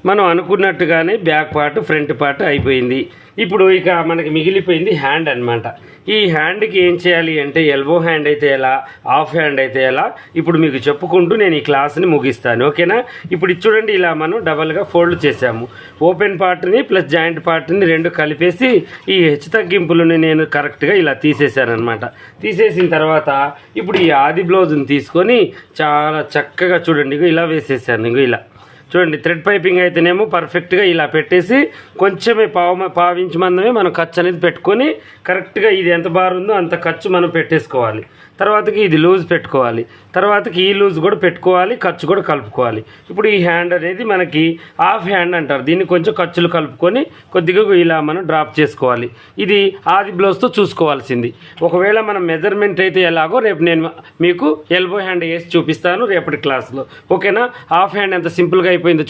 మనం అనుకున్నట్టుగానే back part front part అయిపోయింది. ఇప్పుడు ఇక మనకి మిగిలిపోయింది హ్యాండ్ అన్నమాట. ఈ హ్యాండ్కి ఏం చేయాలి అంటే ఎల్బో హ్యాండ్ అయితే ఎలా, హాఫ్ హ్యాండ్ అయితే ఎలా, ఇప్పుడు మీకు చెప్పుకుంటూ నేను ఈ క్లాస్ని ముగిస్తాను. ఓకేనా? ఇప్పుడు ఇది చూడండి, ఇలా మనం డబల్గా ఫోల్డ్ చేసాము. ఓపెన్ పార్ట్ని ప్లస్ జాయింట్ పార్ట్ని రెండు కలిపేసి ఈ హెచ్చు తగ్గింపులను నేను కరెక్ట్గా ఇలా తీసేసాను అనమాట. తీసేసిన తర్వాత ఇప్పుడు ఈ ఆది బ్లౌజ్ని తీసుకొని చాలా చక్కగా చూడండి ఇలా వేసేసాను. ఇలా చూడండి, థ్రెడ్ పైపింగ్ అయితేనేమో పర్ఫెక్ట్గా ఇలా పెట్టేసి కొంచెమే పావించి మందమే మనం ఖర్చు అనేది పెట్టుకొని కరెక్ట్గా ఇది ఎంత బారుందో అంత ఖర్చు మనం పెట్టేసుకోవాలి. తర్వాతకి ఇది లూజ్ పెట్టుకోవాలి, తర్వాతకి ఈ లూజ్ కూడా పెట్టుకోవాలి, ఖర్చు కూడా కలుపుకోవాలి. ఇప్పుడు ఈ హ్యాండ్ అనేది మనకి హాఫ్ హ్యాండ్ అంటారు. దీన్ని కొంచెం ఖర్చులు కలుపుకొని కొద్దిగా ఇలా మనం డ్రాప్ చేసుకోవాలి. ఇది ఆది బ్లౌజ్తో చూసుకోవాల్సింది. ఒకవేళ మనం మెజర్మెంట్ అయితే ఎలాగో రేపు నేను మీకు ఎల్బో హ్యాండ్ వేసి చూపిస్తాను రేపటి క్లాస్లో. ఓకేనా? హాఫ్ హ్యాండ్ ఎంత సింపుల్గా అయిపోయిందో చూడండి.